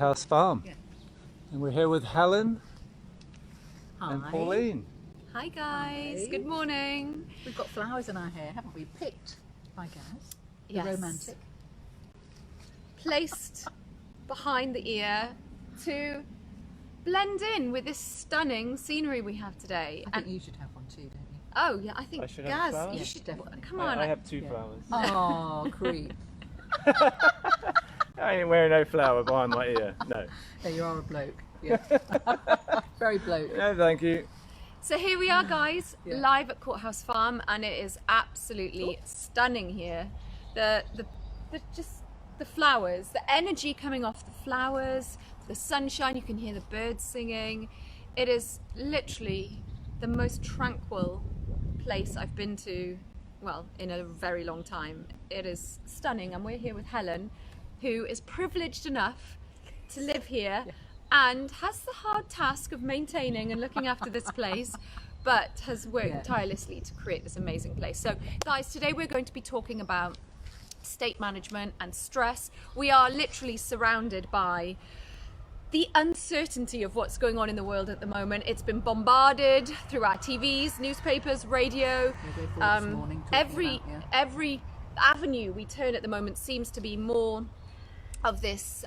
Courthouse Farm. Yeah. And we're here with Helen and Hi. Pauline. Hi guys, Hi. good morning. We've got flowers in our hair, haven't we? Picked by Gaz. The Yes. romantic. Placed behind the ear to blend in with this stunning scenery we have today. I think you should have one too, don't you? Oh yeah, I think I should have Gaz, flowers? you Yeah, should definitely. come on. I have two Yeah. flowers. Oh, creep. I ain't wearing no flower behind my ear. No. No, you are a bloke. Yeah. Very bloke. No, thank you. So here we are, guys, Yeah. live at Courthouse Farm, and it is absolutely stunning here. The flowers, the energy coming off the flowers, the sunshine. You can hear the birds singing. It is literally the most tranquil place I've been to, well, in a very long time. It is stunning, and we're here with Helen, who is privileged enough to live here. Yeah. And has the hard task of maintaining and looking after this place, but has worked tirelessly to create this amazing place. So guys, today we're going to be talking about state management and stress. We are literally surrounded by the uncertainty of what's going on in the world at the moment. It's been bombarded through our TVs, newspapers, radio. We go forward this morning talking Every avenue we turn at the moment seems to be more of this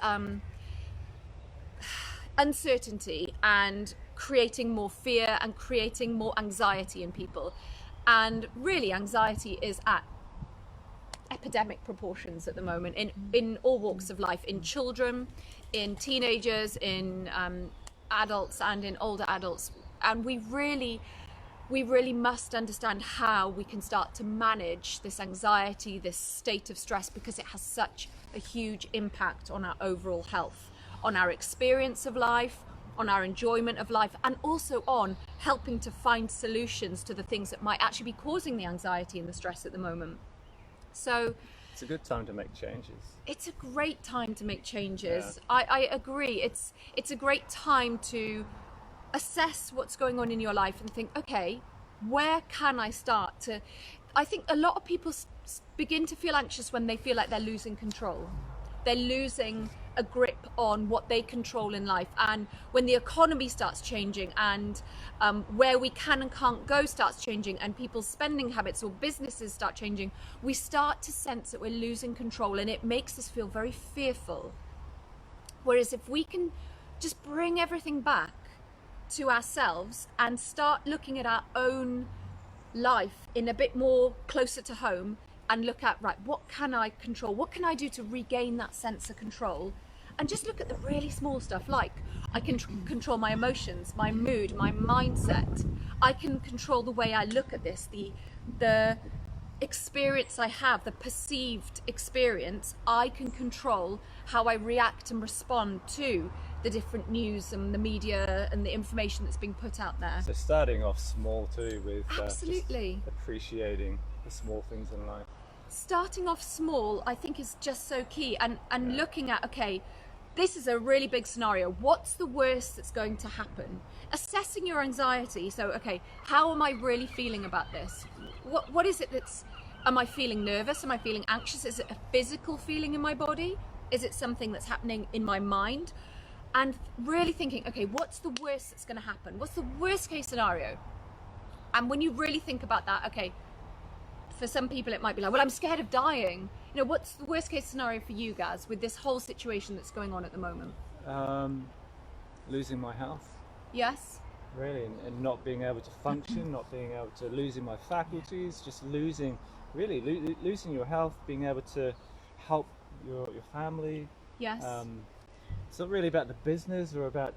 uncertainty and creating more fear and creating more anxiety in people. And really, anxiety is at epidemic proportions at the moment in all walks of life, in children, in teenagers, in adults and in older adults. And we really must understand how we can start to manage this anxiety, this state of stress, because it has such a huge impact on our overall health, on our experience of life, on our enjoyment of life, and also on helping to find solutions to the things that might actually be causing the anxiety and the stress at the moment. So It's a good time to make changes. it's a great time to make changes. Yeah. I agree. It's a great time to assess what's going on in your life and think, okay, where can I start to... I think a lot of people begin to feel anxious when they feel like they're losing control. They're losing a grip on what they control in life, and when the economy starts changing and where we can and can't go starts changing, and people's spending habits or businesses start changing, we start to sense that we're losing control, and it makes us feel very fearful. Whereas if we can just bring everything back to ourselves and start looking at our own life in a bit more closer to home, and look at, right, what can I control? What can I do to regain that sense of control? And just look at the really small stuff, like I can control my emotions, my mood, my mindset. I can control the way I look at this, the experience I have, the perceived experience. I can control how I react and respond to the different news and the media and the information that's being put out there. So starting off small too, with Absolutely. just appreciating the small things in life. Starting off small, I think, is just so key, and looking at, okay, this is a really big scenario. What's the worst that's going to happen? Assessing your anxiety. So, okay, how am I really feeling about this? What is it am I feeling nervous? Am I feeling anxious? Is it a physical feeling in my body? Is it something that's happening in my mind? And really thinking, okay, what's the worst that's going to happen? What's the worst case scenario? And when you really think about that, okay, for some people it might be like, well, I'm scared of dying. You know, what's the worst case scenario for you, Gaz, with this whole situation that's going on at the moment? Losing my health, Yes? really, and not being able to function, not being able to, losing my faculties, just losing your health, being able to help your family. Yes. It's not really about the business or about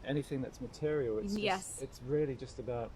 anything that's material. It's Yes. It's really just about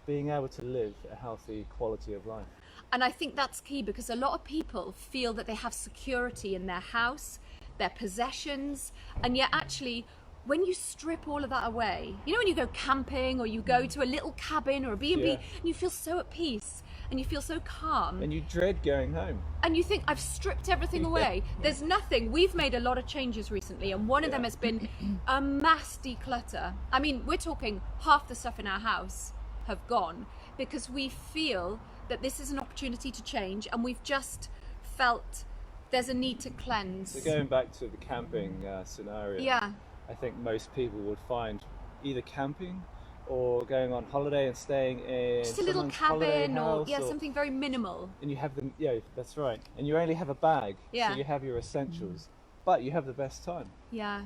being able to live a healthy quality of life. And I think that's key, because a lot of people feel that they have security in their house, their possessions, and yet actually when you strip all of that away, you know, when you go camping or you go to a little cabin or a B&B, Yeah. and you feel so at peace and you feel so calm. And you dread going home. And you think, I've stripped everything away. There's nothing. We've made a lot of changes recently, and one of them has been a mass declutter. I mean, we're talking half the stuff in our house have gone, because we feel that this is an opportunity to change, and we've just felt there's a need to cleanse. So going back to the camping scenario, Yeah. I think most people would find either camping or going on holiday and staying in Just a little someone's holiday cabin, or house, yeah, something very minimal. and you have them. Yeah, that's right. And you only have a bag, Yeah. so you have your essentials, but you have the best time. Yeah.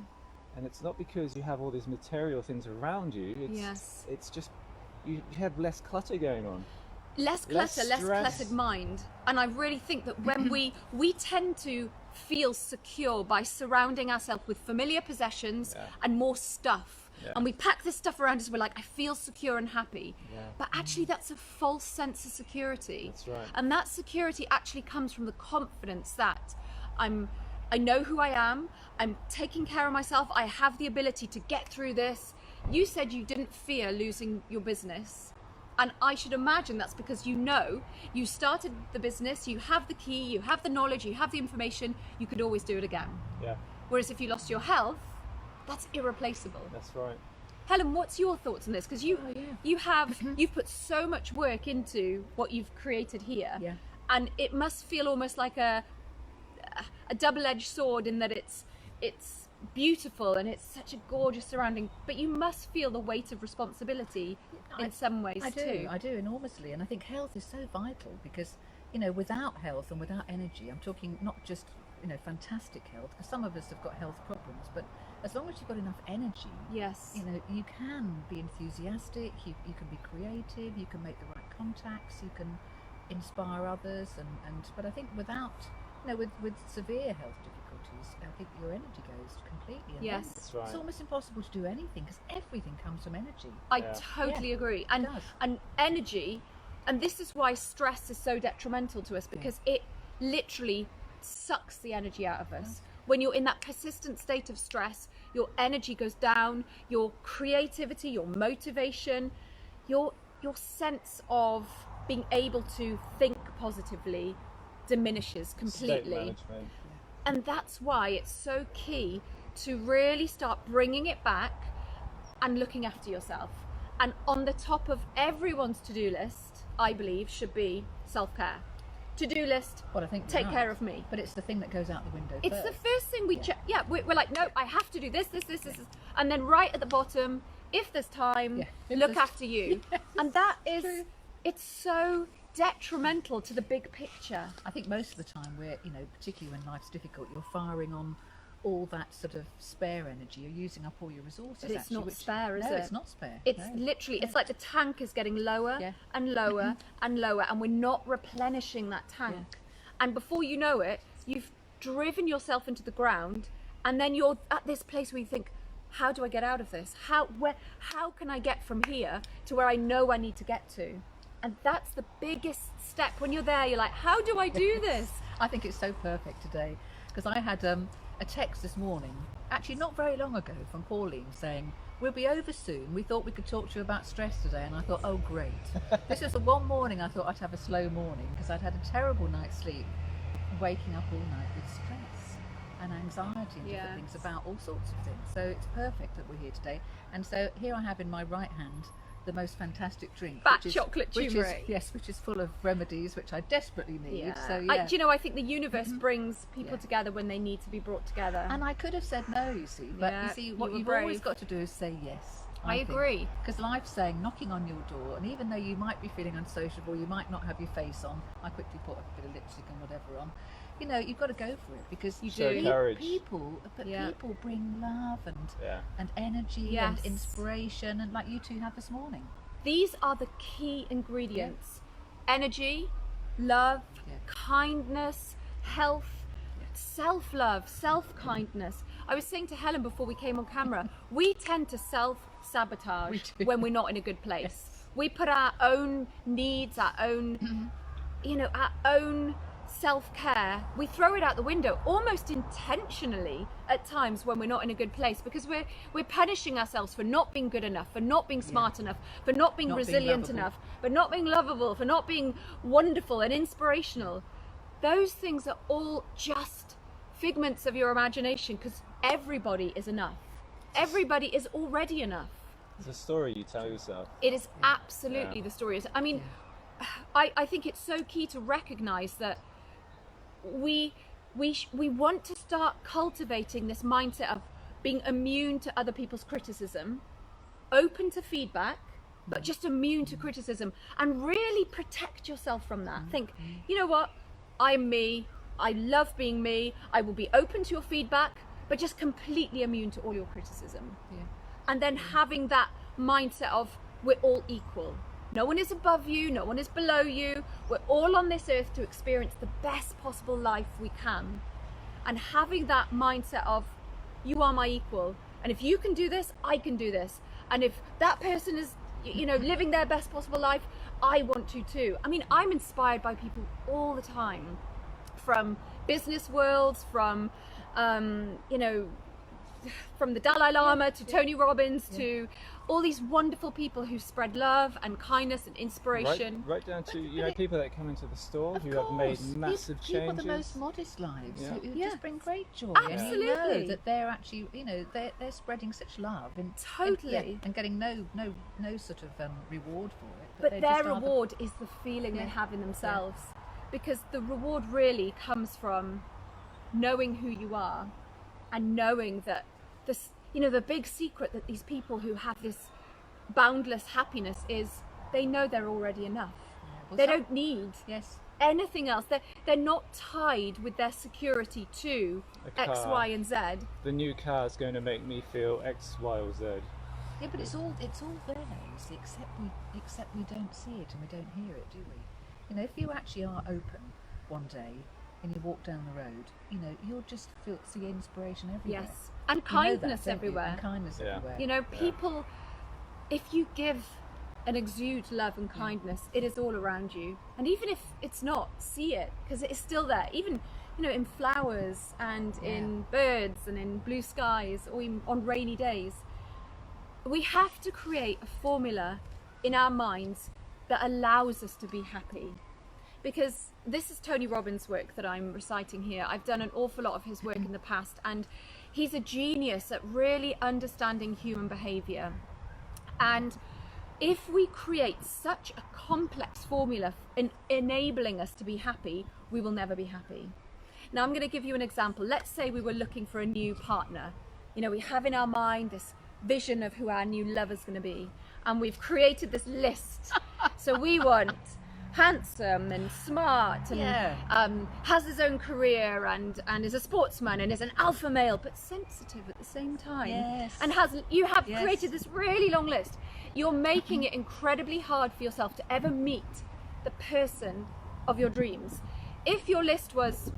And it's not because you have all these material things around you. It's, Yes. It's just you have less clutter going on. Less clutter, less stress. cluttered mind. And I really think that when we tend to feel secure by surrounding ourselves with familiar possessions Yeah. and more stuff. Yeah. And we pack this stuff around us, we're like, I feel secure and happy. Yeah. But actually that's a false sense of security. That's right. And that security actually comes from the confidence that I know who I am, I'm taking care of myself, I have the ability to get through this. You said you didn't fear losing your business. And I should imagine that's because you started the business, you have the key, you have the knowledge, you have the information, you could always do it again. Yeah, Whereas if you lost your health, that's irreplaceable. that's right. Helen, what's your thoughts on this? Because you've put so much work into what you've created here. Yeah. And it must feel almost like a double-edged sword in that it's beautiful and it's such a gorgeous surrounding, but you must feel the weight of responsibility in some ways too. I do enormously, and I think health is so vital because, without health and without energy, I'm talking not just, fantastic health, because some of us have got health problems, but as long as you've got enough energy, Yes. you can be enthusiastic, you can be creative, you can make the right contacts, you can inspire others, but I think without, with severe health difficulties, I think your energy goes completely. And Yes. then That's right. It's almost impossible to do anything because everything comes from energy. I Yeah. totally Yeah, agree. it And does. and energy, and this is why stress is so detrimental to us, because it literally sucks the energy out of us. When you're in that persistent state of stress, your energy goes down, your creativity, your motivation, your sense of being able to think positively diminishes State completely. management. And that's why it's so key to really start bringing it back and looking after yourself. And on the top of everyone's to-do list, I believe, should be self-care. To-do list, Well, I think take you're care right. of me. But it's the thing that goes out the window It's first. the first thing we check. Yeah, we're like, no, I have to do this. And then right at the bottom, if there's time, Yeah. If look there's- after you. Yes, And that is, true. it's so detrimental to the big picture. I think most of the time we're, particularly when life's difficult, you're firing on all that sort of spare energy. You're using up all your resources. But it's actually, not which- spare, is no, it? it's not spare. It's no. literally, it's like the tank is getting lower Yeah. and lower and lower, and we're not replenishing that tank. Yeah. And before you know it, you've driven yourself into the ground, and then you're at this place where you think, how do I get out of this? How can I get from here to where I know I need to get to? And that's the biggest step. When you're there, you're like, how do I do this? I think it's so perfect today because I had a text this morning, actually not very long ago, from Pauline saying, we'll be over soon. We thought we could talk to you about stress today. And I thought, oh, great. This was the one morning I thought I'd have a slow morning because I'd had a terrible night's sleep, waking up all night with stress and anxiety and different things about all sorts of things. So it's perfect that we're here today. And so here I have in my right hand the most fantastic drink, Fat chocolate turmeric. which is full of remedies which I desperately need. So do you know, I think the universe brings people together when they need to be brought together. And I could have said no, you see, but Yeah, you see, you what were you've brave. always got to do is say yes. I agree. Because life's saying, knocking on your door, and even though you might be feeling unsociable, you might not have your face on. I quickly put a bit of lipstick and whatever on. You've got to go for it because you Show do. courage. People bring love Yeah. and energy Yes. and inspiration, and like you two have this morning. These are the key ingredients: energy, love, Yeah. kindness, health, self-love, self-kindness. I was saying to Helen before we came on camera, we tend to self-sabotage We do. when we're not in a good place. Yes. We put our own needs, our own, our own self-care, we throw it out the window almost intentionally at times when we're not in a good place, because we're punishing ourselves for not being good enough, for not being smart enough, for not being Not being resilient lovable. enough, for not being lovable, for not being wonderful and inspirational. Those things are all just figments of your imagination, because everybody is enough. Everybody is already enough. It's a story you tell yourself. It is absolutely Yeah. the story. I mean, I think it's so key to recognize that we we want to start cultivating this mindset of being immune to other people's criticism, open to feedback, but just immune to criticism, and really protect yourself from that. Think, you know what, I'm me, I love being me, I will be open to your feedback, but just completely immune to all your criticism. And then having that mindset of we're all equal. No one is above you, no one is below you. We're all on this earth to experience the best possible life we can. And having that mindset of you are my equal. And if you can do this, I can do this. And if that person is, you know, living their best possible life, I want to too. I mean, I'm inspired by people all the time, from business worlds, from, you know, from the Dalai Lama to Tony Robbins to all these wonderful people who spread love and kindness and inspiration. Right down to, you know, people that come into the store who have made massive changes. People the most modest lives who just bring great joy. Absolutely. And you know that they're actually, you know, they're spreading such love and Totally. and getting no sort of reward for it. But they their just are reward is the feeling they have in themselves, because the reward really comes from knowing who you are and knowing that this, you know, the big secret that these people who have this boundless happiness is they know they're already enough. Well, They don't need Yes. anything else. They're not tied with their security to A X, car. Y, and Z. The new car is going to make me feel X, Y, or Z. Yeah, but it's all there, you see, except we don't see it and we don't hear it, do we? You know, if you actually are open one day and you walk down the road, you know, you'll just see inspiration everywhere. Yes. And You know kindness that, don't you? everywhere. And kindness everywhere. You know, people, if you give and exude love and kindness, it is all around you. And even if it's not, see it, because it is still there. Even, you know, in flowers and in birds and in blue skies, or even on rainy days. We have to create a formula in our minds that allows us to be happy. Because this is Tony Robbins' work that I'm reciting here. I've done an awful lot of his work in the past, and he's a genius at really understanding human behavior. And if we create such a complex formula in enabling us to be happy, we will never be happy. Now, I'm going to give you an example. Let's say we were looking for a new partner. You know, we have in our mind this vision of who our new lover's going to be, and we've created this list. So we want handsome and smart and has his own career and is a sportsman and is an alpha male, but sensitive at the same time. Yes. And you have created this really long list. You're making it incredibly hard for yourself to ever meet the person of your dreams. If your list was,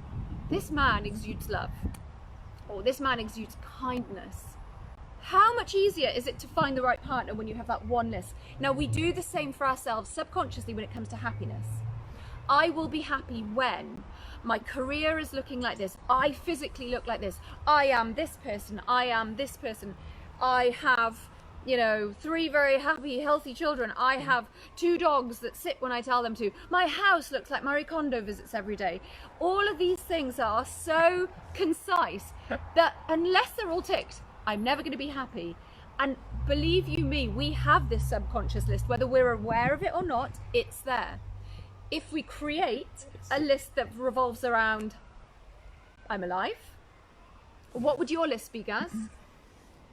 this man exudes love, or this man exudes kindness, how much easier is it to find the right partner when you have that one list? Now, we do the same for ourselves subconsciously when it comes to happiness. I will be happy when my career is looking like this. I physically look like this. I am this person. I am this person. I have, you know, 3 very happy, healthy children. I have 2 dogs that sit when I tell them to. My house looks like Marie Kondo visits every day. All of these things are so concise that unless they're all ticked, I'm never going to be happy. And believe you me, we have this subconscious list, whether we're aware of it or not, it's there. If we create a list that revolves around, I'm alive, what would your list be, Gaz?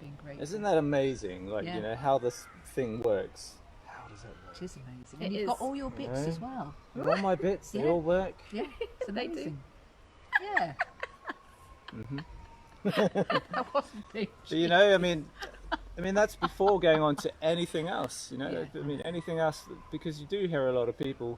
Being great. Isn't that amazing? Like, Yeah. you know, how this thing works. How does that work? It is amazing. It And you've is. got all your bits Yeah. as well. And all my bits, they Yeah. all work. Yeah, it's They do. amazing. Yeah. That wasn't big. So, you know, I mean, that's before going on to anything else. You know, Yeah. I mean, anything else, because you do hear a lot of people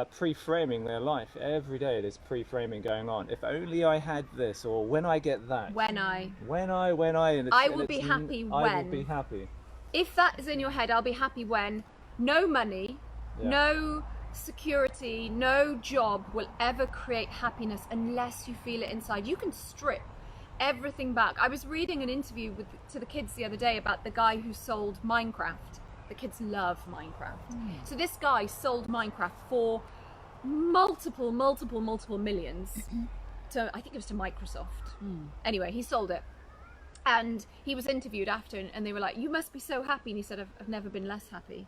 pre-framing their life every day. There's pre-framing going on. If only I had this, or when I get that. When I. And I will be happy I will when. be happy. If that is in your head, I'll be happy when no money, Yeah. no security, no job will ever create happiness unless you feel it inside. You can strip everything back. I was reading an interview to the kids the other day about the guy who sold Minecraft. The kids love Minecraft. So this guy sold Minecraft for multiple millions to, I think it was to Microsoft. Anyway, he sold it. And he was interviewed after, and they were like, you must be so happy. And he said, I've never been less happy.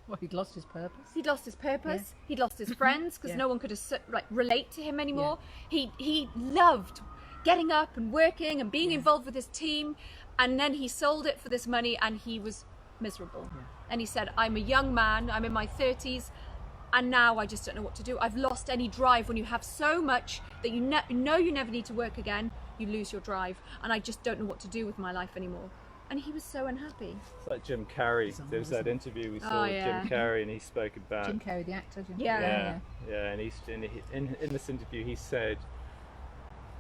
Well, he'd lost his purpose. He'd lost his purpose. He'd lost his friends because Yeah. no one could relate to him anymore. He loved getting up and working and being involved with his team, and then he sold it for this money and he was miserable. And he said, I'm a young man, I'm in my 30s, and now I just don't know what to do. I've lost any drive. When you have so much that you know you never need to work again, you lose your drive, and I just don't know what to do with my life anymore. And he was so unhappy. It's like Jim Carrey. There was that interview we saw with Jim Carrey, and he spoke about Jim Carrey, the actor. Yeah. And in this interview he said,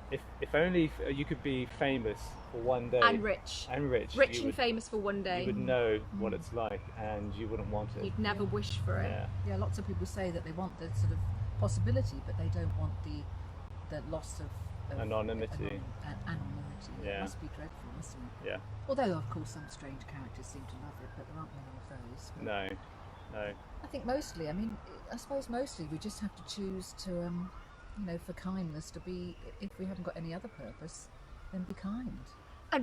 if only you could be famous for one day And rich. Rich and famous for one day. you would know what it's like, and you wouldn't want it. You'd never wish for it. Yeah, lots of people say that they want the sort of possibility, but they don't want the loss of Anonymity. Anonymity. Yeah. It must be dreadful, mustn't it? Yeah. Although, of course, some strange characters seem to love it, but there aren't many of those. No. I think mostly, I suppose mostly we just have to choose to, for kindness to be, if we haven't got any other purpose, then be kind.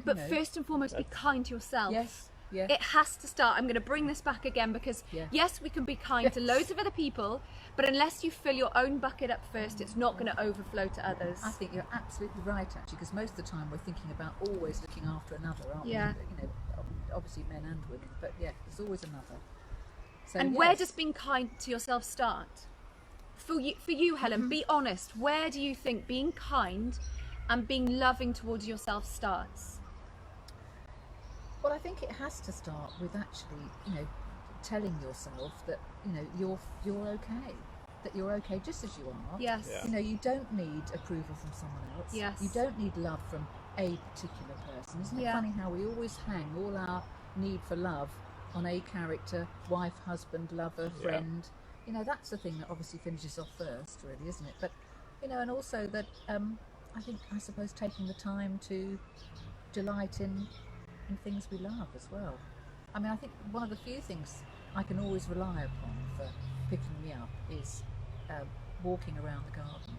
But first and foremost, be kind to yourself. Yes. Yeah. It has to start. I'm going to bring this back again because yes, we can be kind to loads of other people, but unless you fill your own bucket up first, it's not going to overflow to others. I think you're absolutely right, actually, because most of the time we're thinking about always looking after another, aren't Yeah. we? Obviously men and women, but there's always another. So, And where does being kind to yourself start? For you, Helen, be honest. Where do you think being kind and being loving towards yourself starts? Well, I think it has to start with actually, telling yourself that you're okay, that you're okay just as you are. Yes. Yeah. You don't need approval from someone else. Yes. You don't need love from a particular person. Isn't it funny how we always hang all our need for love on a character, wife, husband, lover, friend? That's the thing that obviously finishes off first, really, isn't it? But and also that I suppose taking the time to delight in things we love as well. I think one of the few things I can always rely upon for picking me up is walking around the garden.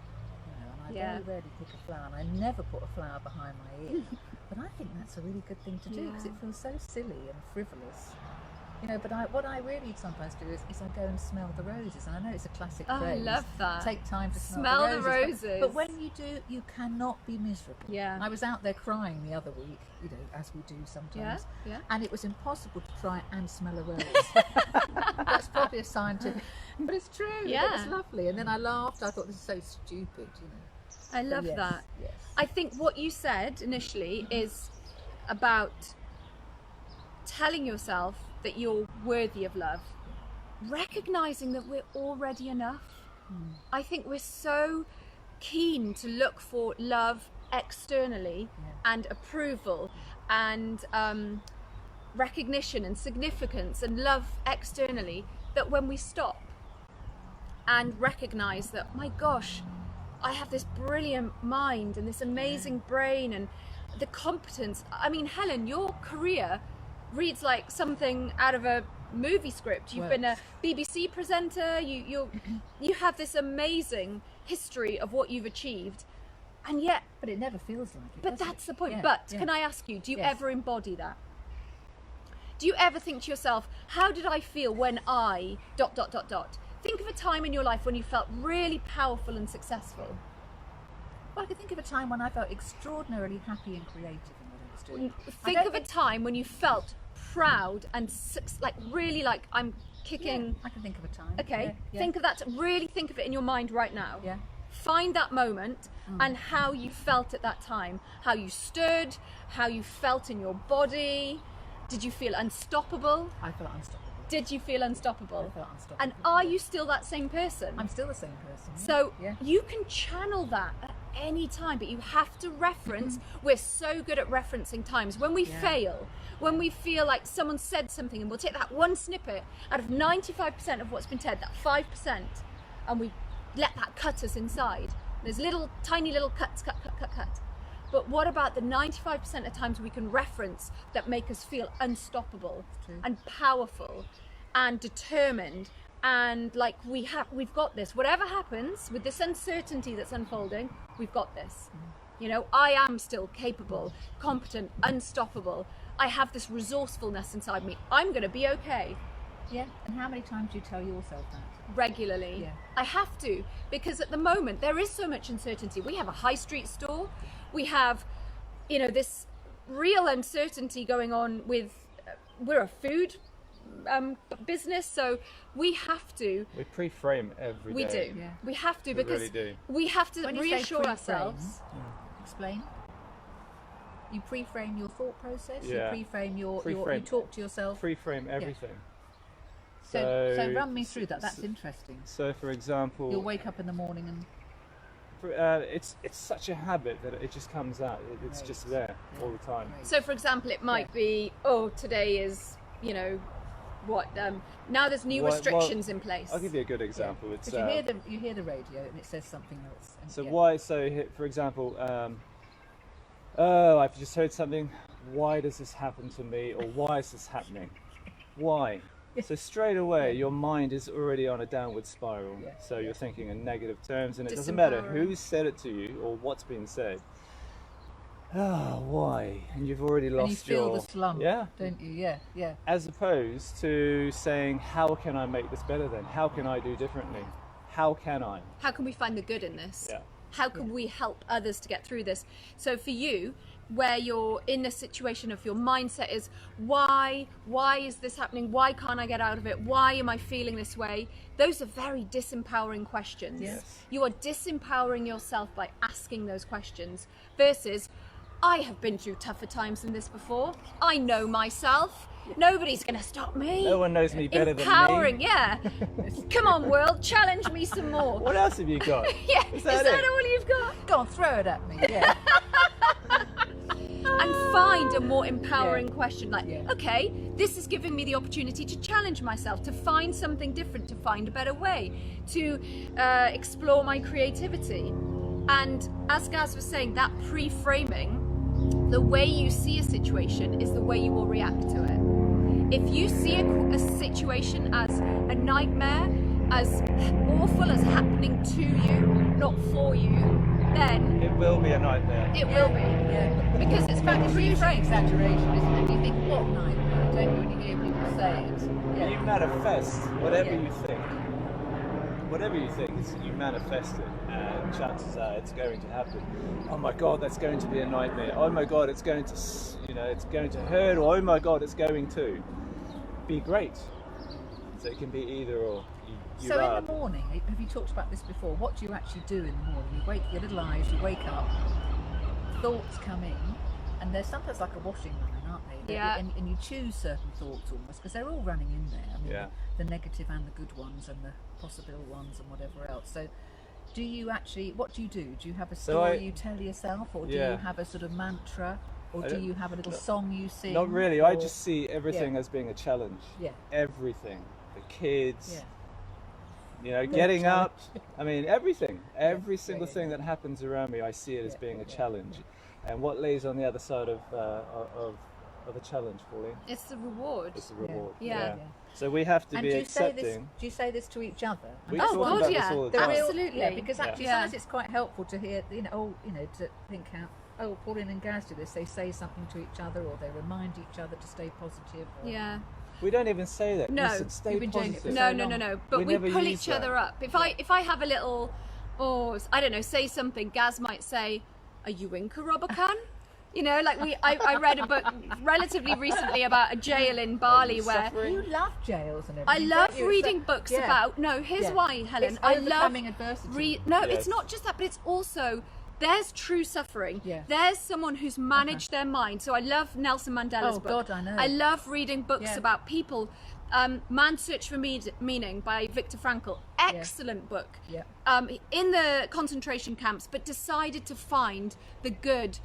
And I very rarely pick a flower, and I never put a flower behind my ear. But I think that's a really good thing to do because it feels so silly and frivolous. But what I really sometimes do is I go and smell the roses. And I know it's a classic phrase. I love that. Take time to Smell the roses. But when you do, you cannot be miserable. Yeah. I was out there crying the other week, as we do sometimes. Yeah. And it was impossible to try and smell a rose. That's probably a scientific, but it's true. Yeah. It was lovely. And then I laughed. I thought, this is so stupid. I love that. Yes. I think what you said initially is about telling yourself that you're worthy of love, recognizing that we're already enough. I think we're so keen to look for love externally and approval and recognition and significance and love externally, that when we stop and recognize that, my gosh, I have this brilliant mind and this amazing brain and the competence. Helen, your career reads like something out of a movie script. You've been a BBC presenter. You have this amazing history of what you've achieved, and yet. But it never feels like it. But that's the point. Can I ask you? Do you ever embody that? Do you ever think to yourself, "How did I feel when I ... Think of a time in your life when you felt really powerful and successful. Well, I can think of a time when I felt extraordinarily happy and creative in what I was doing. Think of a time when you felt proud and really like I'm kicking. Yeah, I can think of a time. Okay, Yeah. think of that. Really think of it in your mind right now. Yeah. Find that moment and how you felt at that time. How you stood, how you felt in your body. Did you feel unstoppable? I felt unstoppable. Did you feel unstoppable? I felt unstoppable. And are you still that same person? I'm still the same person. So yeah. you can channel that at any time, but you have to reference. We're so good at referencing times. When we fail, when we feel like someone said something, and we'll take that one snippet out of 95% of what's been said, that 5%, and we let that cut us inside. There's tiny little cuts, cut. But what about the 95% of times we can reference that make us feel unstoppable and powerful and determined and like we've got this. Whatever happens with this uncertainty that's unfolding, we've got this. You know, I am still capable, competent, unstoppable. I have this resourcefulness inside me. I'm going to be okay. Yeah. And how many times do you tell yourself that? Regularly. Yeah. I have to, because at the moment there is so much uncertainty. We have a high street store, we have, this real uncertainty going on with, we're a food business, so we have to. We pre-frame every day. We do. Yeah. We have to, We because really do. we have to When you say reassure pre-frame, ourselves. Explain. You pre-frame your thought process. Yeah. You pre-frame you Pre-frame. talk to yourself. Pre-frame everything. So run me through that. That's interesting. So, for example, You'll wake up in the morning and it's such a habit that it just comes out. It's Right. just there all the time. Great. So, for example, it might be, today is, now there's new Well, restrictions in place. I'll give you a good example. It's Because you hear the radio and it says something else. And so yeah. why? So, for example, I've just heard something. Why does this happen to me? Or why is this happening? Why? So straight away, your mind is already on a downward spiral. Yeah. So you're thinking in negative terms, and it doesn't matter Disempowering. who said it to you or what's been said. Why? And you've already lost And you feel your the slump, yeah. don't you? Yeah, yeah. As opposed to saying, how can I make this better then? How can I do differently? How can I? How can we find the good in this? Yeah. How can we help others to get through this? So for you, where you're in a situation of your mindset is, why is this happening? Why can't I get out of it? Why am I feeling this way? Those are very disempowering questions. Yes. You are disempowering yourself by asking those questions versus, I have been through tougher times than this before. I know myself. Nobody's going to stop me. No one knows me better than me. Empowering, yeah. Come on, world, challenge me some more. What else have you got? Yeah, Is is that that it? all you've got? Go on, throw it at me. Yeah. And find a more empowering question like, Yeah. okay, this is giving me the opportunity to challenge myself, to find something different, to find a better way, to explore my creativity. And as Gaz was saying, that pre-framing, the way you see a situation is the way you will react to it. If you see a situation as a nightmare, as awful as happening to you, not for you, then It will be a nightmare. it will be. Yeah. Because it's It's pre-framed. exaggeration, isn't it? You think, what nightmare? Don't you when you hear people say it? You Yeah. manifest whatever Yeah. you think. Whatever you think, you manifest it, and chances are it's going to happen. Oh my God, that's going to be a nightmare. Oh my God, it's going to, it's going to hurt. Or oh my God, it's going to be great. So it can be either or. You So are. in the morning, have you talked about this before? What do you actually do in the morning? You wake your little eyes, you wake up, thoughts come in, and they're sometimes like a washing line, aren't they? Yeah. And you choose certain thoughts almost because they're all running in there. I mean, Yeah. the negative and the good ones and the possible ones and whatever else. So do you actually, what do you do? Do you have a story you tell yourself, or do Yeah. you have a sort of mantra, or I do don't- you have a little song you sing? Not really. I or- just see everything as being a challenge. Yeah. Everything. The kids. Yeah. Getting challenge. up. I mean, everything. Every Yeah, single yeah, thing that happens around me, I see it as Yeah, being a yeah, challenge. And what lays on the other side of a challenge, Pauline? It's the reward. It's the reward. Yeah. So we have to And be do you say this? accepting. Do you say this to each other? We Oh, talk God, about yeah. this all the The time. real- Absolutely. yeah, because actually Yeah. sometimes it's quite helpful to hear, to think out, oh, Pauline and Gaz do this, they say something to each other, or they remind each other to stay positive. Or, Yeah. We don't even say that. No. Listen, stay You've been doing it positive. for No, so no, no, long. no. But We we never pull use each that. other up. If I have a little, or I don't know, say something, Gaz might say, "Are you in Karabakan?" I read a book relatively recently about a jail in Bali where You love jails and I everything. love don't you? reading So- books yeah. about. No, here's Yeah. why, Helen. It's I love overcoming adversity. No, Yes. it's not just that, but it's also there's true suffering. Yeah. There's someone who's managed their mind. So I love Nelson Mandela's Oh, book. God, I know. I love reading books Yeah. about people. Man's Search for Meaning by Viktor Frankl. Excellent book. Yeah. In the concentration camps, but decided to find the good.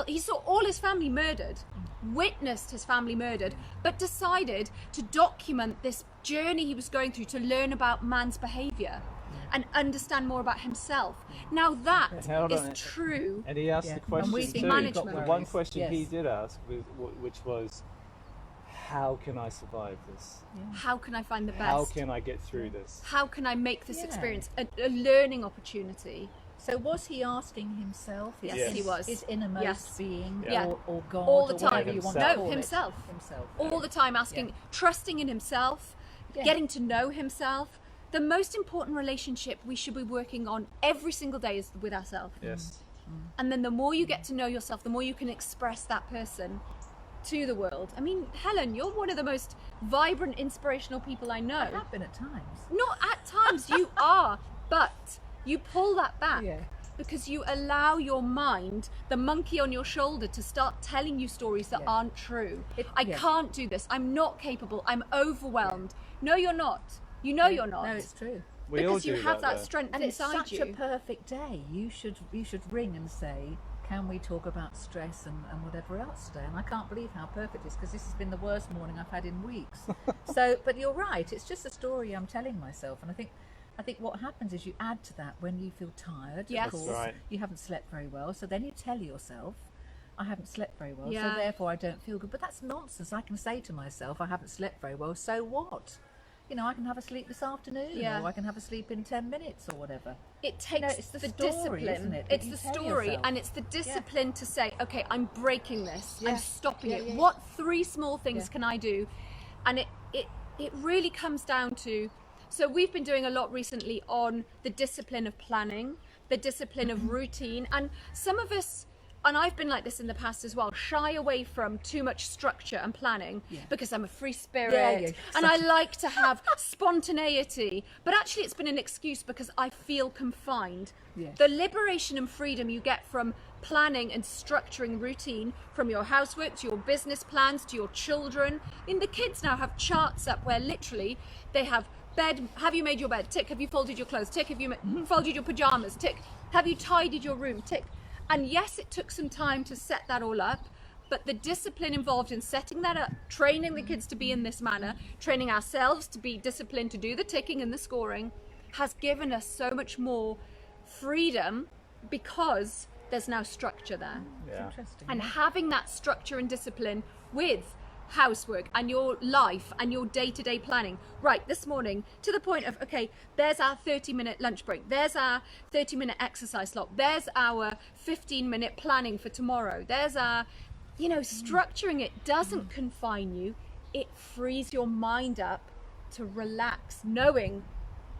He saw all his family murdered, witnessed his family murdered, but decided to document this journey he was going through to learn about man's behaviour and understand more about himself. Now that Hold on. is true. And he asked Yeah. the And question we too. think management. The one worries. question he Yes. did ask, which was, how can I survive this? How can I find the best? How can I get through this? How can I make this Yeah. experience a learning opportunity? So was he asking himself? Yes, Yes. he was. His innermost Yes. being, Yeah. or God, All the or time. whatever you want to Himself. call No, it. himself. Himself. All the time asking, Yeah. trusting in himself, getting to know himself. The most important relationship we should be working on every single day is with ourselves. Yes. And then the more you get to know yourself, the more you can express that person to the world. I mean, Helen, you're one of the most vibrant, inspirational people I know. I have been at times. Not at times, you are, but you pull that back. Yeah. Because you allow your mind, the monkey on your shoulder, to start telling you stories that aren't true. I can't do this. I'm not capable. I'm overwhelmed. No, you're not. You know you're not. No, it's true. We all Because you do have that though. strength And it's inside such you. a perfect day. You should ring and say, can we talk about stress and whatever else today? And I can't believe how perfect it is, because this has been the worst morning I've had in weeks. But you're right. It's just a story I'm telling myself. And I think what happens is you add to that when you feel tired. Yes. Of course, That's right. you haven't slept very well. So then you tell yourself, I haven't slept very well, Yeah. so therefore I don't feel good. But that's nonsense. I can say to myself, I haven't slept very well, so what? You know, I can have a sleep this afternoon, Yeah. or I can have a sleep in 10 minutes or whatever. It takes it's the the story, discipline. isn't it, that It's you the tell story, yourself. and it's the discipline to say, okay, I'm breaking this. Yeah. I'm stopping Yeah, it. yeah, yeah. What 3 small things Yeah. can I do? And it really comes down to. So we've been doing a lot recently on the discipline of planning, the discipline of routine, and some of us. And I've been like this in the past as well, shy away from too much structure and planning because I'm a free spirit Yeah, and I like to have spontaneity. But actually it's been an excuse because I feel confined. Yes. The liberation and freedom you get from planning and structuring routine, from your housework to your business plans to your children. And the kids now have charts up where literally they have bed, have you made your bed? Tick. Have you folded your clothes? Tick. Have you folded your pajamas? Tick. Have you tidied your room? Tick. And yes, it took some time to set that all up, but the discipline involved in setting that up, training the kids to be in this manner, training ourselves to be disciplined to do the ticking and the scoring, has given us so much more freedom because there's now structure there. Yeah. Interesting. And having that structure and discipline with housework and your life and your day-to-day planning. Right, this morning, to the point of, okay, there's our 30-minute lunch break. There's our 30-minute exercise slot. There's our 15-minute planning for tomorrow. There's our, structuring it doesn't confine you. It frees your mind up to relax, knowing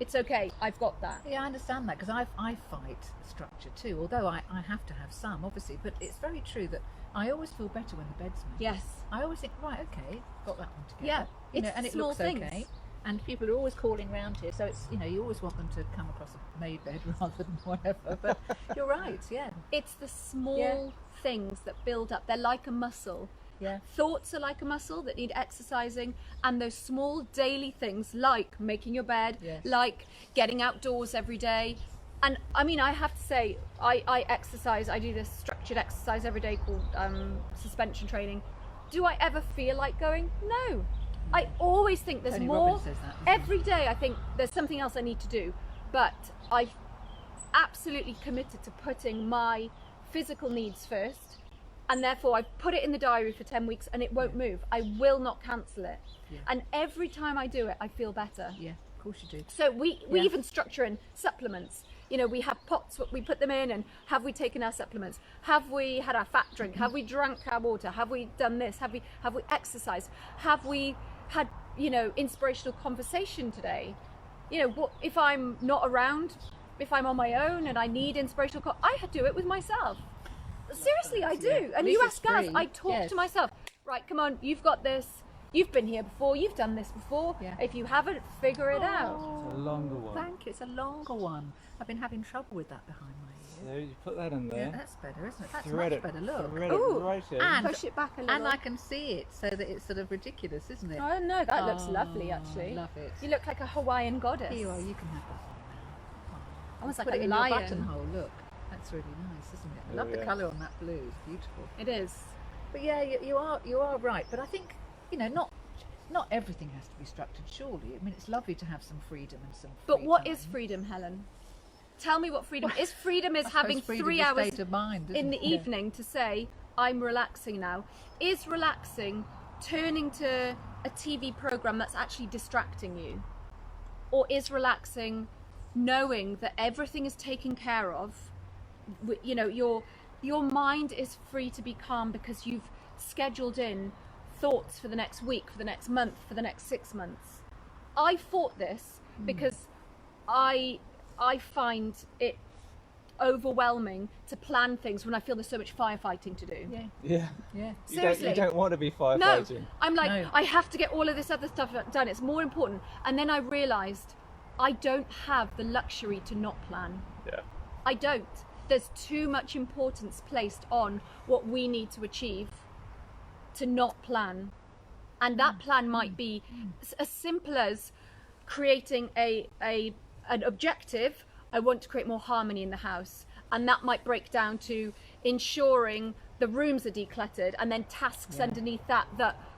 it's okay, I've got that. Yeah, I understand that, because I fight structure too, although I have to have some, obviously. But it's very true that I always feel better when the bed's made. Yes. I always think, right, okay, got that one together. Yeah, it's and it small looks things. okay. And people are always calling round here, so it's, you always want them to come across a made bed rather than whatever. But you're right, yeah. It's the small things that build up. They're like a muscle. Yeah. Thoughts are like a muscle that need exercising, and those small daily things like making your bed, Yes. like getting outdoors every day. And I mean, I have to say, I exercise. I do this structured exercise every day called suspension training. Do I ever feel like going? No. I always think there's Tony more. Robbins says that, doesn't he? Every day I think there's something else I need to do. But I've absolutely committed to putting my physical needs first. And therefore I've put it in the diary for 10 weeks and it won't move. I will not cancel it. Yeah. And every time I do it, I feel better. Yeah, of course you do. So we Yeah. even structure in supplements. We have pots, we put them in, and have we taken our supplements? Have we had our fat drink? Have we drank our water? Have we done this? Have we exercised? Have we had, inspirational conversation today? What if I'm not around, if I'm on my own and I need inspirational, I do it with myself. Seriously, I do. Yeah. And At you least ask it's Gaz, free. I talk Yes. to myself. Right, come on, you've got this. You've been here before. You've done this before. Yeah. If you haven't, figure it out. It's a longer one. Thank you. It's a longer one. I've been having trouble with that behind my ear. There, you put that in there. Yeah, that's better, isn't it? That's Thread much it. better. Look. Thread Ooh. it right in. And- Push it back a little. And I can see it, so that it's sort of ridiculous, isn't it? Oh no, that looks Oh, lovely actually. Love it. You look like a Hawaiian goddess. Here you are, you can have that. Almost like Put a it in lion. your buttonhole, look. That's really nice, isn't it? I Oh, love the yeah. colour on that blue, it's beautiful. It is. But yeah, you are right. But I think, not everything has to be structured, surely. I mean, it's lovely to have some freedom and some But free what time. is freedom, Helen? Tell me what freedom is. Freedom is I suppose having freedom 3 is a hours state of mind, in isn't the it? Yeah. evening to say, I'm relaxing now. Is relaxing turning to a TV program that's actually distracting you? Or is relaxing knowing that everything is taken care of? Your mind is free to be calm because you've scheduled in thoughts for the next week, for the next month, for the next 6 months. I fought this because I find it overwhelming to plan things when I feel there's so much firefighting to do. Yeah. Seriously. You don't want to be No, firefighting. I'm like, No. I have to get all of this other stuff done. It's more important. And then I realised I don't have the luxury to not plan. Yeah. I don't. There's too much importance placed on what we need to achieve to not plan. And that plan might be as simple as creating an objective. I want to create more harmony in the house, and that might break down to ensuring the rooms are decluttered, and then tasks underneath that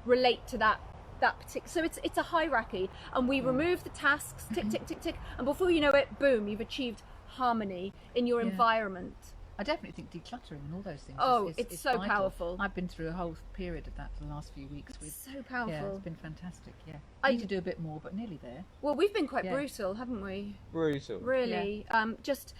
relate to that particular. So it's a hierarchy, and we remove the tasks, tick tick tick tick, and before you know it, boom, you've achieved harmony in your environment. I definitely think decluttering and all those things. It's is so vital. powerful. I've been through a whole period of that for the last few weeks. It's so powerful. Yeah, it's been fantastic. Yeah, I need to do a bit more, but nearly there. Well, we've been quite Yeah. brutal, haven't we? Brutal. Really, just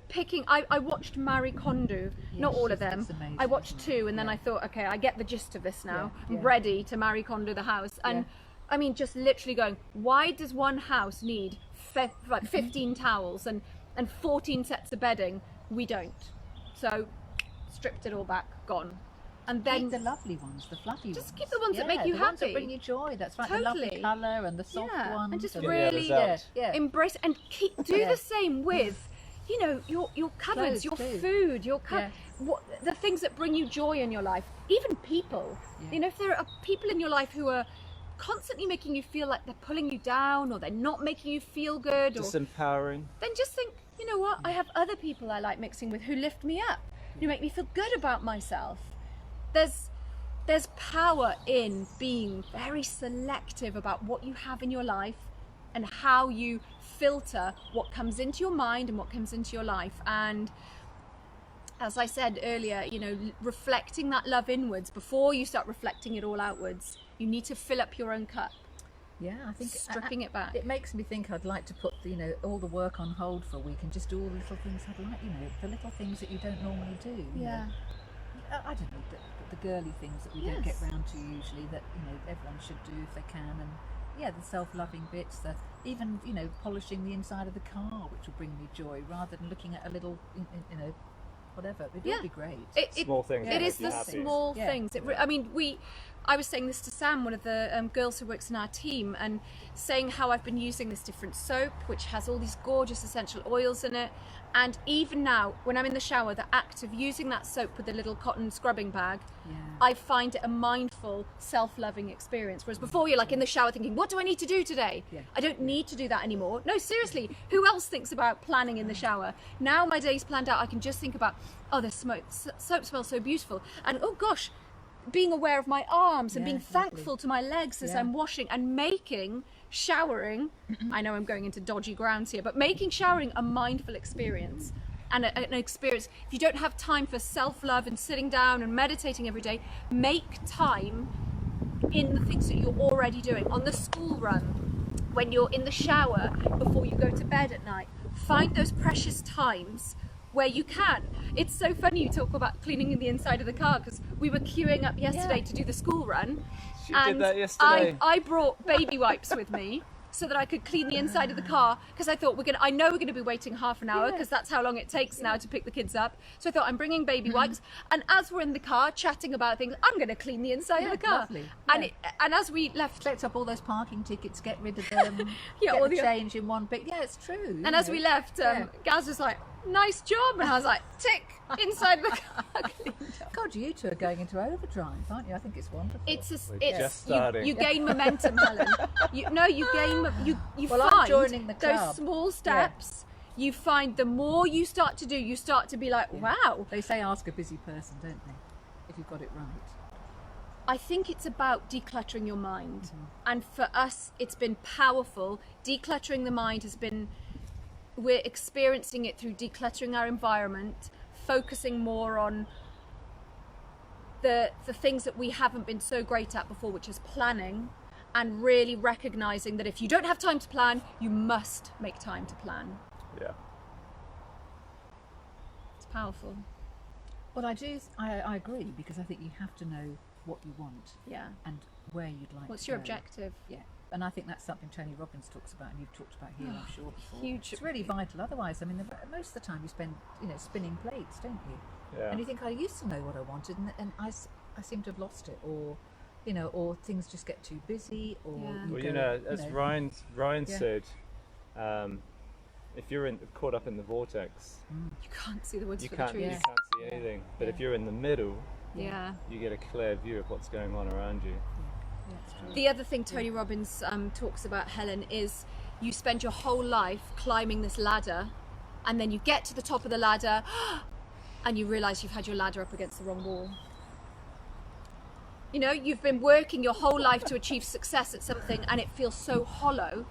picking. I watched Marie Kondo, not all of them. it's amazing, I watched isn't it? 2, and then Yeah. I thought, okay, I get the gist of this now. Yeah, I'm yeah. ready to Marie Kondo the house, and I mean, just literally going, why does one house need like 15 towels and 14 sets of bedding? We don't. So stripped it all back, gone. And then Keep the lovely ones, the fluffy ones. Just keep the ones that make you the ones that happy. bring you joy. That's right. The lovely Totally. colour and the soft ones. and just Get the really others out. yeah. embrace and do Yeah. the same with your cupboards, Clothes your too. food, your Yeah. the things that bring you joy in your life, even people. Yeah. If there are people in your life who are constantly making you feel like they're pulling you down, or they're not making you feel good, Just or empowering. then just think, you know what, I have other people I like mixing with who lift me up, who make me feel good about myself. There's power in being very selective about what you have in your life and how you filter what comes into your mind and what comes into your life. And as I said earlier, reflecting that love inwards before you start reflecting it all outwards. You need to fill up your own cup. Yeah, I think Stripping it back. It makes me think I'd like to put all the work on hold for a week and just do all the little things I'd like. The little things that you don't normally do. you know. I don't know, the girly things that we don't get Yes. round to usually that everyone should do if they can, and the self-loving bits, even polishing the inside of the car, which will bring me joy, rather than looking at a little whatever. It'd all be great. Small things It that is make you the happy. small Yeah. things. I was saying this to Sam, one of the girls who works in our team, and saying how I've been using this different soap, which has all these gorgeous essential oils in it. And even now, when I'm in the shower, the act of using that soap with the little cotton scrubbing bag, I find it a mindful, self-loving experience. Whereas before, you're like in the shower thinking, what do I need to do today? Yeah. I don't need to do that anymore. No, seriously, who else thinks about planning in the shower? Now my day's planned out, I can just think about, oh, the soap smells so beautiful. And oh gosh, being aware of my arms and Yeah, being thankful to my legs as Yeah. I'm washing, and making showering, I know I'm going into dodgy grounds here, but making showering a mindful experience. And an experience. If you don't have time for self-love and sitting down and meditating every day, make time in the things that you're already doing. On the school run, when you're in the shower, before you go to bed at night. Find those precious times where you can. It's so funny you talk about cleaning the inside of the car, because we were queuing up yesterday to do the school run. She did that yesterday. I brought baby wipes with me so that I could clean the inside of the car, because I thought I know we're going to be waiting half an hour, because that's how long it takes now to pick the kids up. So I thought, I'm bringing baby wipes, and as we're in the car chatting about things, I'm going to clean the inside of the car. Lovely. And as we left, Collect up all those parking tickets, get rid of them, Yeah, get all the the- change in one bit. Yeah, it's true. and as we left, Gaz was like, nice job, and I was like, tick, inside the car cleaned up. God, you two are going into overdrive, aren't you? I think it's wonderful. just starting. You gain momentum, Helen. You Well, I'm find joining the those club. small steps. You find the more you start to do, you start to be like, wow. They say ask a busy person, don't they? If you've got it right. I think it's about decluttering your mind. And for us, it's been powerful. Decluttering the mind has been, we're experiencing it through decluttering our environment, focusing more on the things that we haven't been so great at before, which is planning, and really recognizing that if you don't have time to plan, you must make time to plan. Yeah. It's powerful. Well, I agree, because I think you have to know what you want Yeah. and where you'd like What's to your go. objective? Yeah, And I think that's something Tony Robbins talks about, and you've talked about here, I'm sure, before. Huge. It's really vital. Otherwise, I mean, most of the time you spend, spinning plates, don't you? Yeah. And you think, I used to know what I wanted, and I seem to have lost it, or things just get too busy, or Yeah. Well, as Ryan Yeah. said, if you're caught up in the vortex, You can't see the woods you for can't the you trees. can't see anything. But if you're in the middle, Yeah. you get a clear view of what's going on around you. Yeah, it's true. The other thing Tony Robbins talks about, Helen, is you spend your whole life climbing this ladder, and then you get to the top of the ladder and you realise you've had your ladder up against the wrong wall. You've been working your whole life to achieve success at something, and it feels so hollow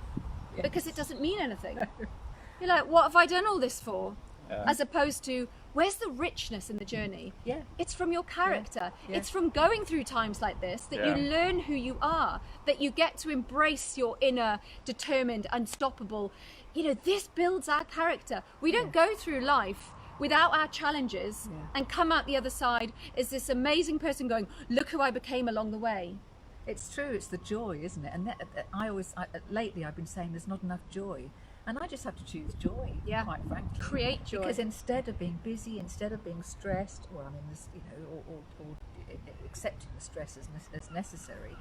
because it doesn't mean anything. You're like, what have I done all this for? Yeah. As opposed to, where's the richness in the journey? Yeah. It's from your character. Yeah. It's from going through times like this that Yeah. you learn who you are, that you get to embrace your inner, determined, unstoppable. This builds our character. We don't go through life without our challenges and come out the other side as this amazing person going, look who I became along the way. It's true. It's the joy, isn't it? And lately I've been saying there's not enough joy, and I just have to choose joy. Yeah. Quite frankly, Create joy. Because instead of being busy, instead of being stressed, or accepting the stress as necessary,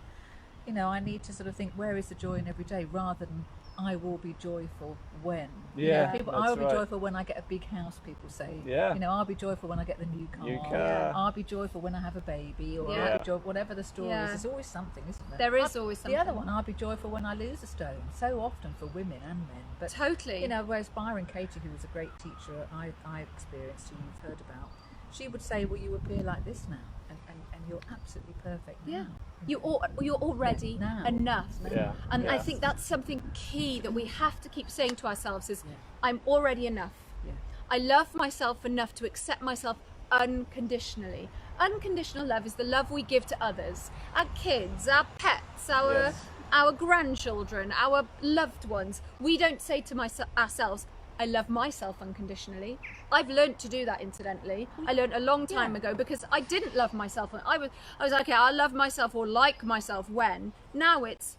I need to sort of think, where is the joy in every day, rather than I will be joyful when. Yeah, I that's will be right. joyful when I get a big house, people say. Yeah. I'll be joyful when I get the new car. New car. I'll be joyful when I have a baby, or Yeah. I'll be joyful, whatever the story Yeah. is. There's always something, isn't there? There is always The other something. one, I'll be joyful when I lose a stone. So often for women and men. But Totally. whereas Byron Katie, who was a great teacher I experienced, who you've heard about, she would say, well, you appear like this now, and you're absolutely perfect now. You're already Now. enough. Yeah. And I Yeah. think that's something key that we have to keep saying to ourselves is, I'm already enough. Yeah. I love myself enough to accept myself unconditionally. Unconditional love is the love we give to others, our kids, our pets, our grandchildren, our loved ones. We don't say to ourselves, I love myself unconditionally. I've learned to do that, incidentally. I learned a long time ago, because I didn't love myself. I was like, okay, I love myself or like myself when. Now it's,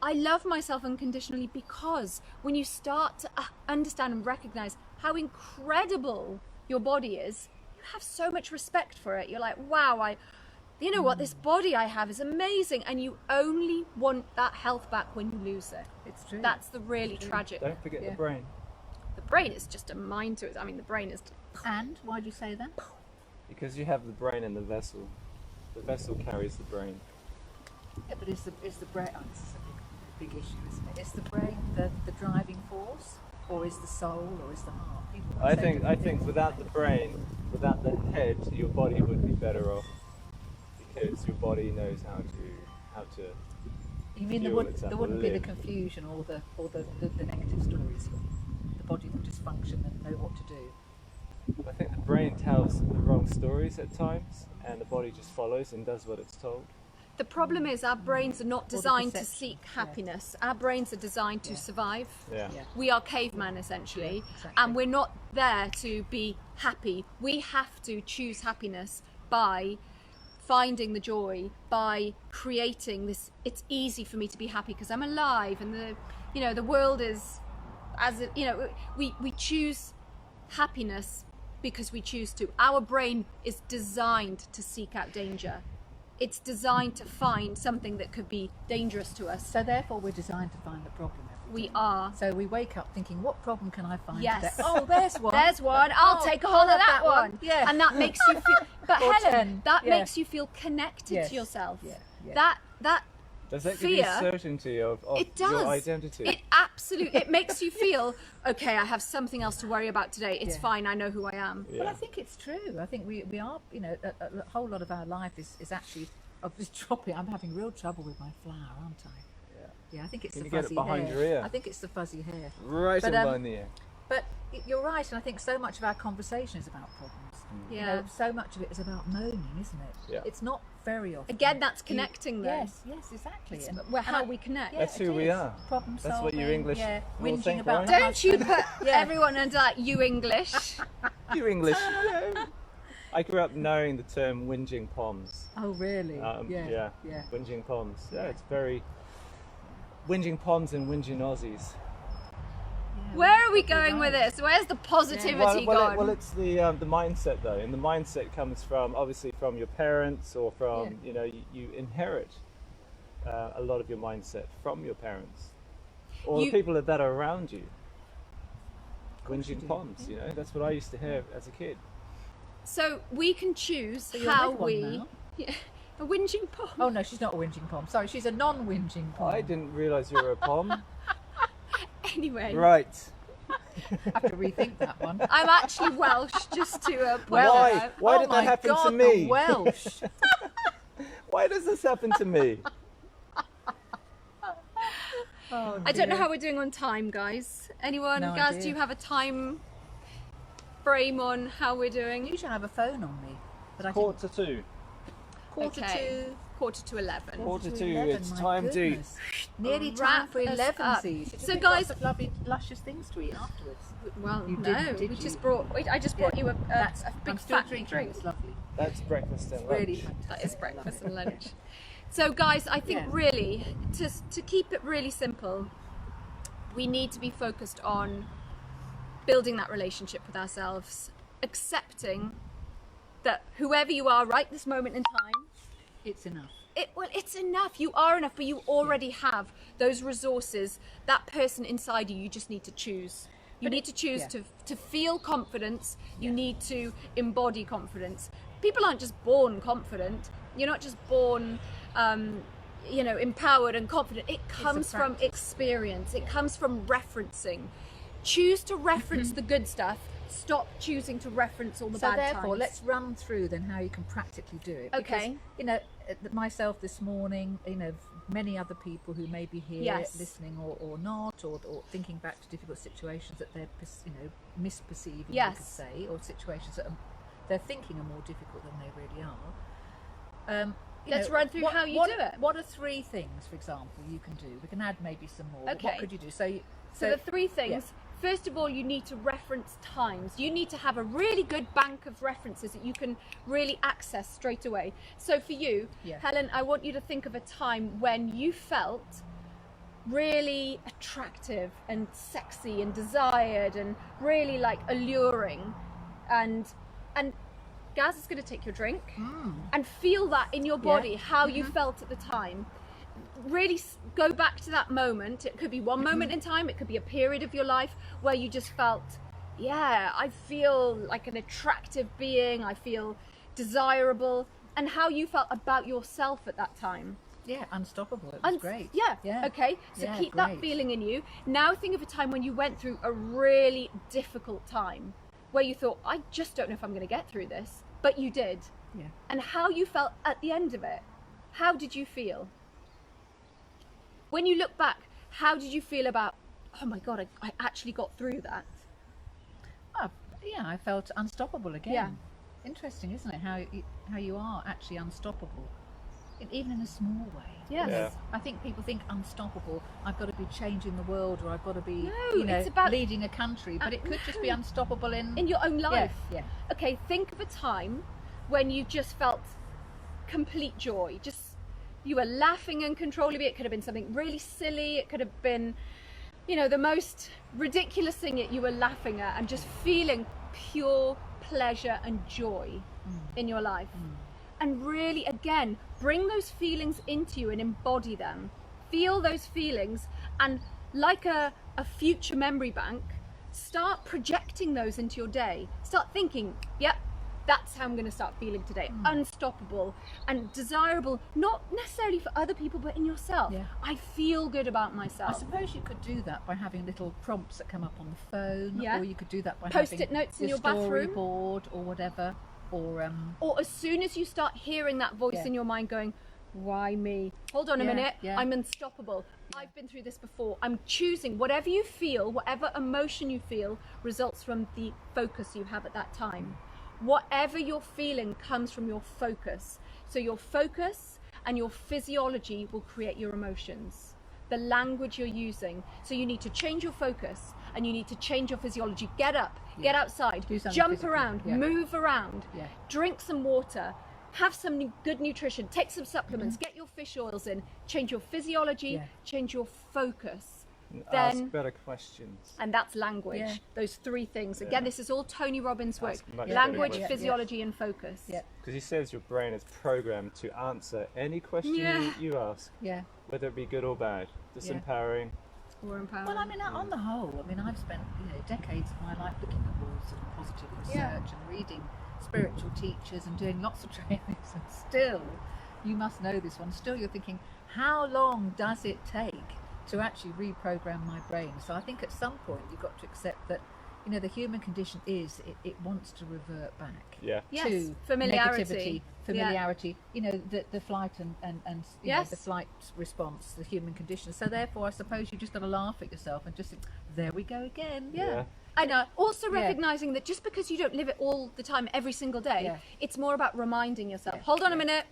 I love myself unconditionally, because when you start to understand and recognize how incredible your body is, you have so much respect for it. You're like, wow, this body I have is amazing. And you only want that health back when you lose it. It's true. That's the really tragic. Don't forget Yeah. the brain. The brain is just a mind to it. I mean, the brain is. And why do you say that? Because you have the brain in the vessel. The vessel carries the brain. Yeah, but is the brain? Oh, this is a big issue, isn't it? Is the brain the driving force, or is the soul, or is the heart? People I say think different things, without the don't brain, without the head, your body would be better off, because your body knows how to. they? You mean there fuel wouldn't itself, there wouldn't be the live. confusion or the negative stories? The body would just function and know what to do. I think the brain tells the wrong stories at times, and the body just follows and does what it's told. The problem is our brains are not the designed to perception, seek happiness. Our brains are designed to survive. Yeah. Yeah. We are caveman, essentially, Yeah, exactly. and we're not there to be happy. We have to choose happiness by finding the joy, by creating this. It's easy for me to be happy because I'm alive, and the world is, we choose happiness because we choose to. Our brain is designed to seek out danger. It's designed to find something that could be dangerous to us. So therefore, we're designed to find the problem. every We day. are. So we wake up thinking, what problem can I find Yes. today? Oh, there's one. There's one. I'll Oh, take a I'll hold of have that one. Yeah. And that makes you feel. But Or Helen, 10. that Yeah. makes you feel connected Yes. to yourself. Yeah. Yeah. That Does that give you fear. certainty of It does. your identity? It absolutely. It makes you feel okay. I have something else to worry about today. It's Yeah. fine. I know who I am. Yeah. Well, I think it's true. I think we are, a whole lot of our life is actually of this dropping. I'm having real trouble with my flower, aren't I? Yeah, I think it's Can the you get it fuzzy behind hair. your ear? I think it's the fuzzy hair. Right But, in behind the ear. But you're right, and I think so much of our conversation is about problems. Yeah. So much of it is about moaning, isn't it? Yeah. It's not very often. Again, that's connecting, though. Yes, exactly. It's And- how and we connect. yeah, That's it who we is. are. Problem That's solving. what you English yeah, will whinging think, about right? the Don't you husband. put Yeah. everyone under like you English? You English. I grew up knowing the term whinging poms. Oh, really? Yeah. Yeah. Whinging poms. Yeah, Yeah. it's very. whinging Poms and whinging Aussies. Where are we going with this? Where's the positivity gone? Well, it's the mindset though, and the mindset comes from obviously from your parents or from you inherit a lot of your mindset from your parents or the people that are around you. Whinging Poms, that's what I used to hear as a kid. So we can choose you're how with one we. now? Yeah, a whinging Pom. Oh no, she's not a whinging Pom. Sorry, she's a non-whinging Pom. I didn't realise you were a Pom. Anyway, Right. I have to rethink that one. I'm actually Welsh, just to point Well, that Why? out. Why Oh did my that happen God, to me? the Welsh. Why does this happen to me? Oh, I don't know dear. how we're doing on time, guys. Anyone? No Gaz, idea. do you have a time frame on how we're doing? You should have a phone on me. But I Quarter to two. quarter to. Quarter to 11. Quarter to, 11, it's my time goodness. Nearly time Wrap for us 11, up. see. So, guys- Lots of lovely, luscious things to eat afterwards. Well, You no, didn't, did we you? just brought. Wait, I just brought you a big I'm still fat drinking. drink. It's lovely. That's breakfast and Really lunch. fantastic. That is breakfast and lunch. So, guys, I think really to keep it really simple, we need to be focused on building that relationship with ourselves, accepting that whoever you are right this moment in time, It's enough. it's enough. You are enough, but you already have those resources, that person inside you. You just need to choose. You need to choose to feel confidence. You need to embody confidence. People aren't just born confident. You're not just born, empowered and confident. It comes from experience. It comes from referencing. Choose to reference the good stuff. Stop choosing to reference all the So bad therefore, times. let's run through then how you can practically do it. Okay. Because, myself this morning, many other people who may be here listening or not, or thinking back to difficult situations that they're, misperceiving, you could say, or situations that they're thinking are more difficult than they really are. Let's run through how you do it. What are 3 things, for example, you can do? We can add maybe some more. But Okay. what could you do? So the 3 things. First of all, you need to reference times. You need to have a really good bank of references that you can really access straight away. So for you, Helen, I want you to think of a time when you felt really attractive and sexy and desired and really like alluring, and Gaz is going to take your drink and feel that in your body, how you felt at the time. Really go back to that moment. It could be one moment in time, it could be a period of your life where you just felt, I feel like an attractive being, I feel desirable, and how you felt about yourself at that time. Yeah, unstoppable. It was great. Yeah. Okay. So keep that feeling in you. Now think of a time when you went through a really difficult time where you thought, I just don't know if I'm going to get through this, but you did. Yeah. And how you felt at the end of it. How did you feel? When you look back, how did you feel about, oh my God, I actually got through that? Oh, yeah, I felt unstoppable again. Yeah. Interesting, isn't it? How you are actually unstoppable, even in a small way. Yes. Yeah. I think people think unstoppable, I've got to be changing the world, or I've got to be it's about leading a country, but it could just be unstoppable in your own life. Yeah. Okay, think of a time when you just felt complete joy. You were laughing uncontrollably. It could have been something really silly. It could have been, the most ridiculous thing that you were laughing at, and just feeling pure pleasure and joy in your life. And really, again, bring those feelings into you and embody them. Feel those feelings, and like a future memory bank, start projecting those into your day. Start thinking, that's how I'm going to start feeling today. Unstoppable and desirable, not necessarily for other people, but in yourself. Yeah. I feel good about I myself. suppose you could do that by having little prompts that come up on the phone, Yeah. or you could do that by Post-it having notes in your bathroom. storyboard or whatever, or Or as soon as you start hearing that voice in your mind going, why me? Hold on a minute. I'm unstoppable. I've been through this before. I'm choosing. Whatever you feel, whatever emotion you feel, results from the focus you have at that time. Whatever you're feeling comes from your focus. So your focus and your physiology will create your emotions, the language you're using. So you need to change your focus and you need to change your physiology. Get up, get outside, Do something jump physical. around, Yeah. move around, Yeah. drink some water, have some good nutrition, take some supplements, get your fish oils in, change your physiology, change your focus. Then ask better questions. and that's language. Yeah. Those three things. Again, this is all Tony Robbins' work. Ask much better Language, questions. physiology, and focus. Yeah. Because he says your brain is programmed to answer any question you ask, Yeah. whether it be good or bad, disempowering. Or empowering. Well, I mean, on the whole, I mean, I've spent decades of my life looking at all sort of positive research and reading spiritual teachers and doing lots of trainings, and still, you must know this one. Still, you're thinking, how long does it take to actually reprogram my brain? So I think at some point you've got to accept that, the human condition is it wants to revert back. Yeah. Yes, To familiarity. familiarity, the flight and the flight response, the human condition. So therefore, I suppose you just got to laugh at yourself and just think, there we go again. Yeah. I know. Also recognizing that just because you don't live it all the time, every single day, it's more about reminding yourself. Hold on a minute.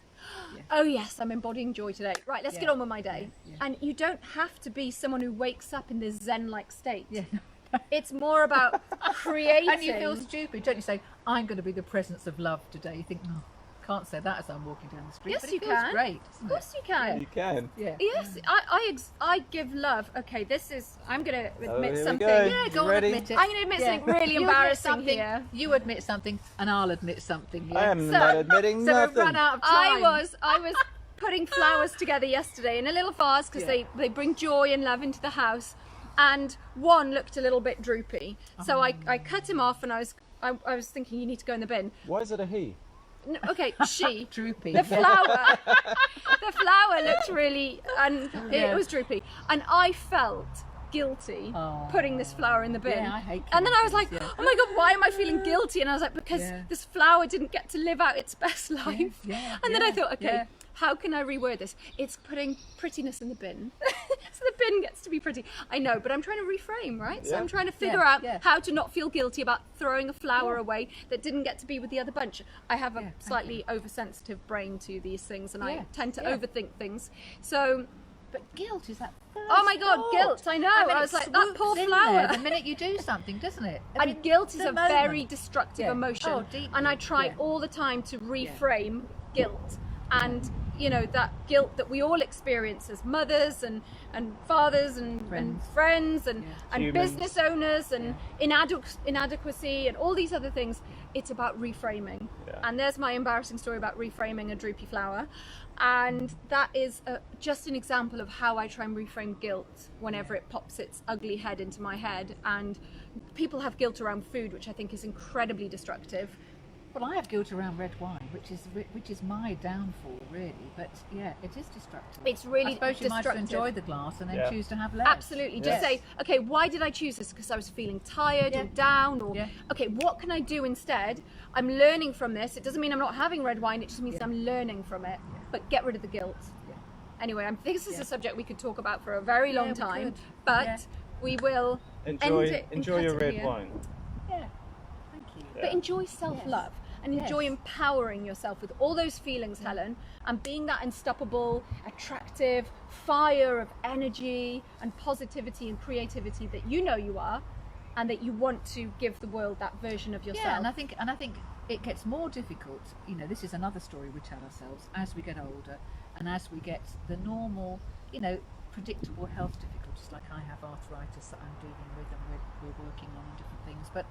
Oh yes, I'm embodying joy today. Right, let's get on with my day. And you don't have to be someone who wakes up in this Zen-like state. Yeah. It's more about creating. And you feel stupid, don't you? Say, I'm going to be the presence of love today. You think, no, can't say that as I'm walking down the street. Yes, but you it feels can. great. Of course you can. You can. Yeah. Yes, I give love. Okay, this is. I'm going to admit here we something. go. Yeah, go on, Ready? admit it. I'm going to admit something really You admit embarrassing something, here. You admit something, and I'll admit something. Yeah. I am not admitting So nothing. we've run out of time. I was putting flowers together yesterday in a little vase because they bring joy and love into the house, and one looked a little bit droopy. So I cut him off, and I was thinking, you need to go in the bin. Why is it a he? No, okay, she. Droopy. The flower. The flower looked really, and it was droopy, and I felt guilty putting this flower in the bin. Yeah, I hate and then I was like, guilty, oh my god, why am I feeling guilty? And I was like, because this flower didn't get to live out its best life. And then I thought, okay, how can I reword this? It's putting prettiness in the bin. So the bin gets to be pretty. I know, but I'm trying to reframe, right? So I'm trying to figure out how to not feel guilty about throwing a flower away that didn't get to be with the other bunch. I have a slightly oversensitive brain to these things, and I tend to overthink things. So But guilt is that first oh my god, thought. guilt, I know. mean, I it was like, that swoops poor in flower. there the minute you do something, doesn't it? I mean, And guilt is the a moment. very destructive emotion. Oh, deeply. And I try all the time to reframe guilt. And, that guilt that we all experience as mothers and fathers and friends and Humans. business owners and inadequacy and all these other things. It's about reframing. And there's my embarrassing story about reframing a droopy flower. And that is just an example of how I try and reframe guilt whenever it pops its ugly head into my head. And people have guilt around food, which I think is incredibly destructive. Well, I have guilt around red wine, which is my downfall, really. But yeah, it is destructive. It's really I suppose you might destructive. enjoy the glass and then choose to have less. Absolutely. Just Yes. say, okay, why did I choose this? Because I was feeling tired or down, or okay, what can I do instead? I'm learning from this. It doesn't mean I'm not having red wine. It just means I'm learning from it. But get rid of the guilt. Anyway, this is a subject we could talk about for a very long time, but we will Enjoy end it and cut your it red here. wine. Yeah. Thank you. But enjoy self-love and enjoy empowering yourself with all those feelings, Helen, and being that unstoppable, attractive fire of energy and positivity and creativity that you know you are, and that you want to give the world that version of yourself. Yeah, and I think it gets more difficult. This is another story we tell ourselves as we get older, and as we get the normal, predictable health difficulties, like I have arthritis that I'm dealing with, and we're working on different things. But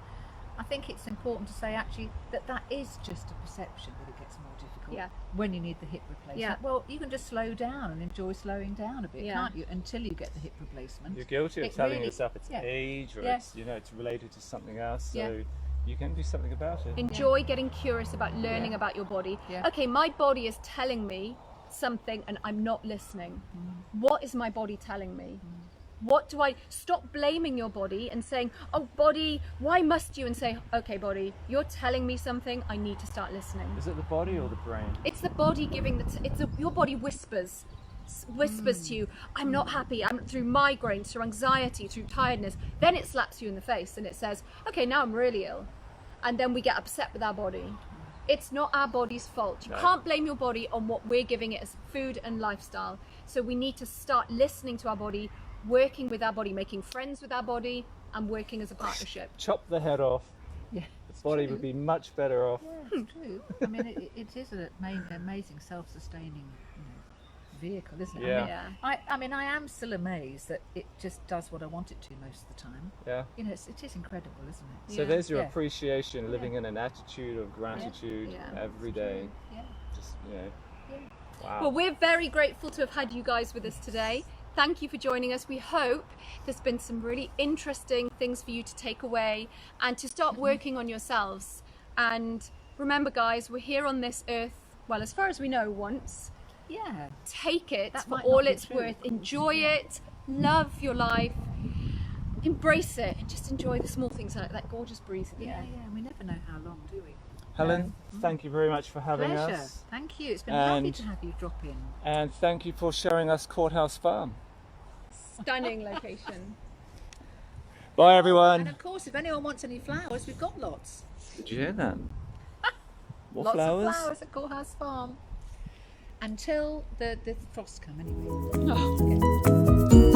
I think it's important to say actually that is just a perception that it gets more difficult when you need the hip replacement. Yeah. Well, you can just slow down and enjoy slowing down a bit, can't you? Until you get the hip replacement. You're guilty of It telling really- yourself it's age or it's it's related to something else. So you can do something about it. Enjoy getting curious about learning about your body. Okay, my body is telling me something and I'm not listening. What is my body telling me? What do I stop blaming your body and saying, oh body, why must you? And say, okay body, you're telling me something, I need to start listening. Is it the body or the brain? It's the body giving your body whispers to you, I'm not happy, I'm through migraines, through anxiety, through tiredness. Then it slaps you in the face and it says, okay, now I'm really ill. And then we get upset with our body. It's not our body's fault. You can't blame your body on what we're giving it as food and lifestyle. So we need to start listening to our body, working with our body, making friends with our body, and working as a partnership. Chop the head off. Yeah. body true. would be much better off. Yeah, it's true. I mean, it is an amazing self-sustaining vehicle, isn't it? Yeah. I mean, I am still amazed that it just does what I want it to most of the time. Yeah. You know, it is incredible, isn't it? So there's your Yeah. appreciation, living in an attitude of gratitude Yeah. every day. Yeah. Just, you know. Yeah. Wow. Well, we're very grateful to have had you guys with us today. Thank you for joining us. We hope there's been some really interesting things for you to take away and to start working on yourselves. And remember, guys, we're here on this earth, well, as far as we know, once. Yeah. Take it That for might all not be it's true. worth. Enjoy it. Love your life. Embrace it. And just enjoy the small things like that gorgeous breeze at the Yeah, end. yeah. We never know how long, do we? Helen, thank you very much for having Pleasure. us. Thank you. It's been lovely And- to have you drop in. And thank you for showing us Courthouse Farm. Stunning location. Bye, And everyone. of course, if anyone wants any flowers, we've got lots. Did you hear that? What Lots flowers? of flowers at Courthouse Farm. Until the frosts come, anyway. Oh.